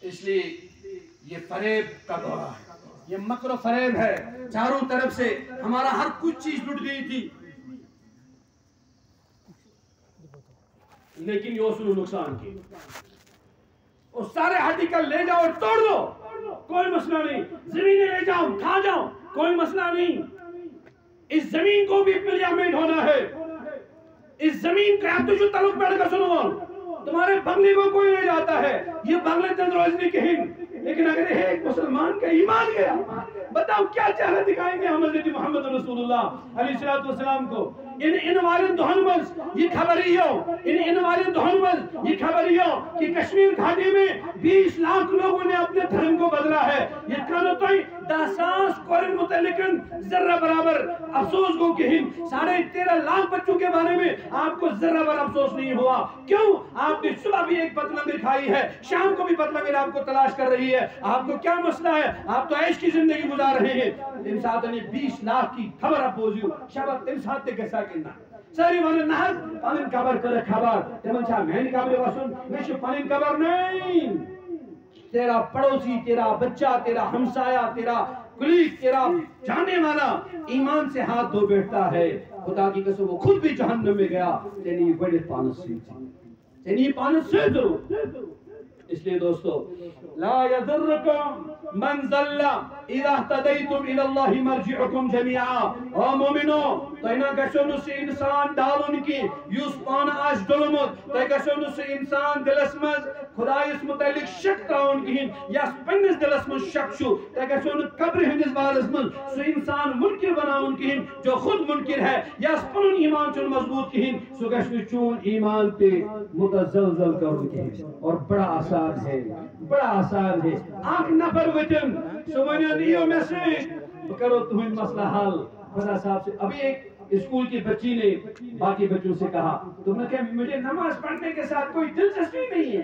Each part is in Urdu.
اس لیے یہ فریب کا دورہ ہے، یہ مکر و فریب ہے، چاروں طرف سے ہمارا ہر کچھ چیز لٹ گئی تھی، لیکن یہ اصول نقصان کی، اور سارے آرٹیکل لے جاؤ اور توڑ دو، کوئی مسئلہ نہیں، زمینیں لے جاؤ کھا جاؤ، کوئی مسئلہ نہیں، اس زمین کو بھی پارلیمنٹ ہونا ہے، اس زمین کا تو جو تعلق بیٹھ کر سنو، تمہارے بنگلے کو کوئی لے جاتا ہے، یہ بنگلے چند روز نہیں کہیں، لیکن اگر ایک مسلمان کا ایمان گیا، بتاؤ کیا چہرہ دکھائیں گے ہم حضرت محمد رسول اللہ علیہ السلام کو؟ ان والن دہن مز یہ خبریو، ان والن دہن مز یہ خبریو کہ کشمیر گھاٹی میں 20 لاکھ لوگوں نے اپنے دھرم کو بدلا ہے، یہ کانو توئی 10 ساس قرآن متعلقن ذرہ برابر افسوس کو کہیں، 13.5 لاکھ بچوں کے بارے میں آپ کو ذرہ بر افسوس نہیں ہوا، کیوں؟ آپ نے صبح بھی ایک پتلنگر کھائی ہے، شام کو بھی پتلنگر آپ کو تلاش کر رہی ہے، آپ کو کیا مسئلہ ہے؟ آپ تو عیش کی زندگی گزار رہے ہیں، ان ساتھ نے 20 لاکھ کی خبر اپوزیو، شبت ان ساتھ نے کیسا کرنا ساری وانا نہر پانن کبر کرے خبر تمن چھا مین کبر واسن میشو پانن کبر نہیں، تیرا پڑوسی، تیرا بچہ، تیرا ہمسایہ، تیرا کلیگ، تیرا جانے والا ایمان سے ہاتھ دھو بیٹھتا ہے، خدا کی قسم وہ خود بھی جہنم میں گیا، تینی بڑے پانس سے تینی پانس سے ضرور۔ اس لیے دوستو لا یذرکم من ضل اذا اهتدیتم الى اللہ مرجعکم جميعا، او مومنو تینا گشو نس انسان ڈالن کی یوس پان آج ڈلمت تی گشو نس انسان دلس مز خدایس متعلق شک تراؤن کہین یا پنس دلس مز شک شو تی گشو ن قبر ہندس بارس مز سو انسان منکر بناؤن کہین جو خود منکر ہے یا پنن ایمان چون مضبوط کہین سو گشو چون ایمان تے متزلزل کرن کہین، اور بڑا آسان ہے، بڑا آسان ہے، آنکھ نفر وچن سمجھن ایو میسیج کرو تمہیں مسئلہ حل۔ خدا صاحب سے ابھی ایک اسکول کی بچی نے باقی بچوں سے کہا، تم نے کہا مجھے نماز پڑھنے کے ساتھ کوئی دلچسپی نہیں ہے،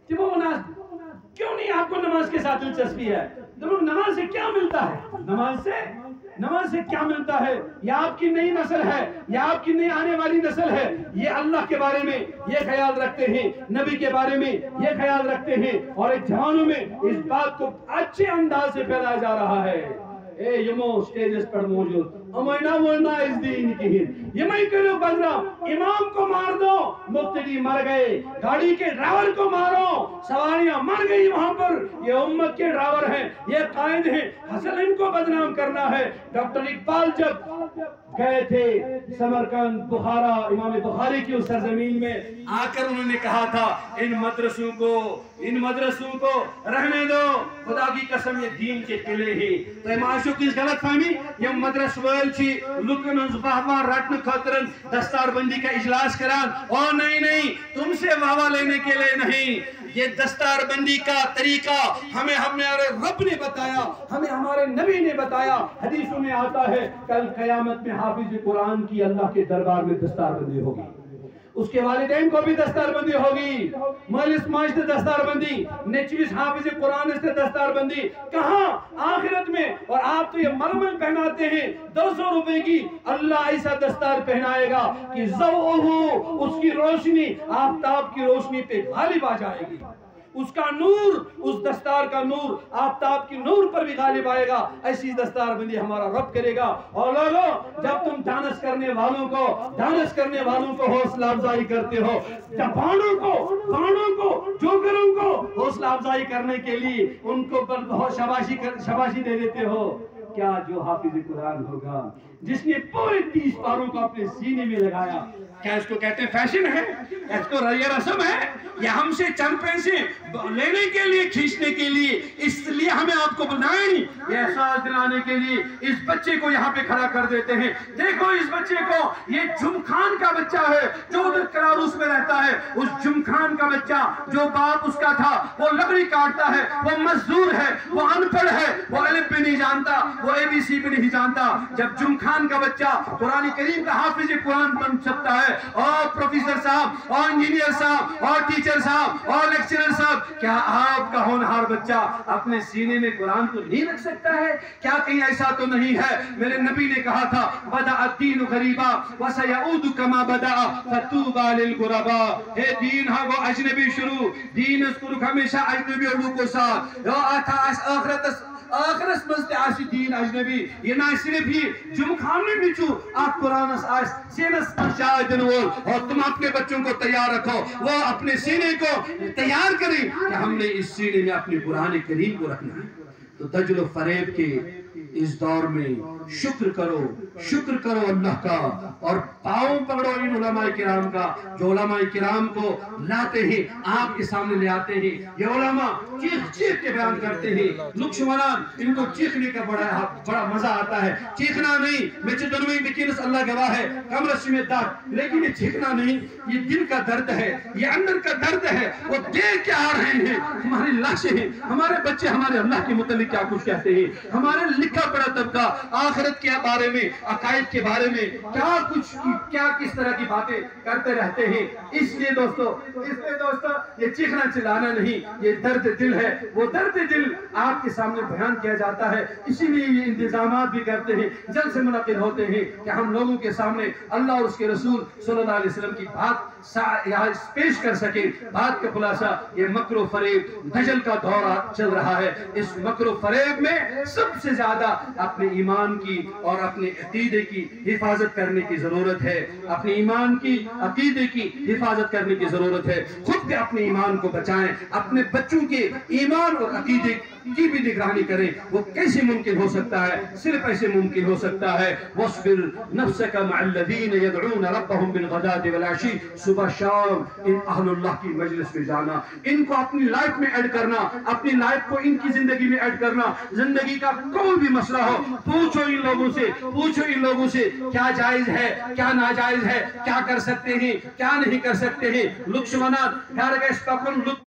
کیوں نہیں آپ کو نماز کے ساتھ دلچسپی ہے؟ نماز سے کیا ملتا ہے؟ نماز سے کیا ملتا ہے؟ یہ آپ کی نئی نسل ہے، یہ آپ کی نئی آنے والی نسل ہے، یہ اللہ کے بارے میں یہ خیال رکھتے ہیں، نبی کے بارے میں یہ خیال رکھتے ہیں، اور ایک جوانوں میں اس بات کو اچھے انداز سے پھیلایا جا رہا ہے۔ اے یمو سٹیجز پر موجود امائنا مولنا اس دین کی ہن یمائی کرو بدرہ، امام کو مار دو، مقتدی مر گئے، گاڑی کے ڈرائیور کو مارو، سواریاں مر گئی وہاں پر، یہ امت کے ڈرائیور ہیں، یہ قائد ہیں، حسن ان کو بدنام کرنا ہے۔ ڈاکٹر اقبال جب گئے تھے سمرقند بخارا امام بخاری کی اس سرزمین میں آ کر انہوں نے کہا تھا ان مدرسوں کو رہنے دو، خدا کی قسم یہ دین کے قلعے ہیں۔ تو معاشو کی غلط فہمی یہ مدرس ویل چھی لکن از واہ رٹن خاطرن دستار بندی کا اجلاس کران، اور نہیں تم سے واہ لینے کے لیے نہیں، یہ دستار بندی کا طریقہ ہمیں ہمارے رب نے بتایا، ہمیں ہمارے نبی نے بتایا، حدیثوں میں آتا ہے کل قیامت میں حافظ قرآن کی اللہ کے دربار میں دستار بندی ہوگی، اس کے والدین کو بھی دستار بندی ہوگی، مالس ماج سے دستار بندی، نیچویس حافظ قرآن سے دستار بندی، کہاں؟ آخرت میں۔ اور آپ تو یہ ململ پہناتے ہیں 200 روپے کی، اللہ ایسا دستار پہنائے گا کہ ضوءہ اس کی روشنی آفتاب کی روشنی پہ غالب آ جائے گی، اس کا نور، اس دستار کا نور آفتاب کی نور پر بھی غالب آئے گا، ایسی دستار بندی ہمارا رب کرے گا۔ اور لوگوں جب تم ڈانس کرنے والوں کو حوصلہ افزائی کرتے ہو، بانوں کو جوکروں کو حوصلہ افزائی کرنے کے لیے ان کو شاباشی دے دیتے ہو، کیا جو حافظ قرآن ہوگا جس نے پورے 30 پاروں کو اپنے سینے میں لگایا، کیا اس کو کہتے ہیں فیشن ہے؟ اس کو یہ رسم ہے؟ یا ہم سے چند پیسے لینے کے لیے، کھینچنے کے لیے، اس لیے ہمیں آپ کو بنائیں، یہ احساس دلانے کے لیے اس بچے کو یہاں پہ کھڑا کر دیتے ہیں۔ دیکھو اس بچے کو، یہ جم خان کا بچہ ہے جو ادھر کلاروس میں رہتا ہے، اس جم خان کا بچہ جو باپ اس کا تھا وہ لکڑی کاٹتا ہے، وہ مزدور ہے، وہ ان پڑھ ہے، وہ الف بھی نہیں جانتا، وہ ABC بھی نہیں جانتا۔ جب جم خان خان کا بچہ قرآن کریم کا حافظ قرآن بن سکتا ہے، اور پروفیسر صاحب اور انجینئر صاحب اور ٹیچر صاحب اور لیکچرر صاحب، کیا آپ کا ہونہار بچہ اپنے سینے میں قرآن کو نہیں رکھ سکتا ہے؟ کیا کہیں ایسا تو نہیں ہے؟ میرے نبی نے کہا تھا بدأ الدین غریبا وسیعود کما بدأ فتوبى للغرباء، ہے دین ہاں وہ اجنبی شروع، دین اس کو ہمیشہ اجنبی علوم کو ساتھ آخرت مزد آسی دین اجنبی، یہ نہ صرف یہ جم خامنے بچو آپ قرآن آس سینس شاہ دنوال، اور تم اپنے بچوں کو تیار رکھو، وہ اپنے سینے کو تیار کریں کہ ہم نے اس سینے میں اپنے قرآن کریم کو رکھنا ہے۔ تو دجل و فریب کے اس دور میں شکر کرو اللہ کا، اور پاؤں پکڑو ان علماء کرام کا جو علماء کرام کو لاتے ہیں، آپ کے سامنے لے آتے ہیں۔ یہ علماء چیخ کے بیان کرتے ہیں، لکشمنان ان کو چیخنے کا بڑا مزہ آتا ہے، چیخنا نہیں، میں چدنوئی بکینس اللہ گواہ ہے کم رسی میں دار، لیکن یہ چیخنا نہیں، یہ دل کا درد ہے، یہ اندر کا درد ہے، وہ دیکھ کے آ رہے ہیں ہماری لاشیں ہیں، ہمارے بچے ہمارے اللہ کے متعلق کیا کچھ کہتے ہیں، ہمارے لکھا پڑا طبقہ آخرت کے بارے میں، عقائد کے بارے میں کیا کس طرح کی باتیں کرتے رہتے ہیں۔ اس لیے دوستو یہ چیخنا چلانا نہیں، یہ درد دل ہے، وہ درد دل آپ کے سامنے بیان کیا جاتا ہے۔ اسی لیے یہ انتظامات بھی کرتے ہیں، جلد سے منعقد ہوتے ہیں کہ ہم لوگوں کے سامنے اللہ اور اس کے رسول صلی اللہ علیہ وسلم کی بات پیش کر سکیں۔ بات کا خلاصہ یہ مکر و فریب دجل کا دورہ چل رہا ہے، اس مکر و فریب میں سب سے زیادہ اپنے ایمان کی اور اپنے عقیدے کی حفاظت کرنے کی ضرورت ہے، اپنے ایمان کی عقیدے کی حفاظت کرنے کی ضرورت ہے۔ خود بھی اپنے ایمان کو بچائیں، اپنے بچوں کے ایمان اور عقیدے کی بھی نگرانی کریں۔ وہ کیسے ممکن ہو سکتا ہے؟ صرف ایسے ممکن ہو سکتا ہے وَاصْبِرْ نَفْسَكَ مَعَ الَّذِينَ يَدْعُونَ رَبَّهُمْ بِالْغَدَاةِ وَالْعَشِيِّ، صبح شام ان اہل اللہ کی مجلس میں جانا، ان کو اپنی لائف میں ایڈ کرنا، اپنی لائف کو ان کی زندگی میں ایڈ کرنا۔ زندگی کا کوئی بھی مسئلہ ہو پوچھو ان لوگوں سے کیا جائز ہے، کیا ناجائز ہے، کیا کر سکتے ہیں، کیا نہیں کر سکتے ہیں۔ لکشمنات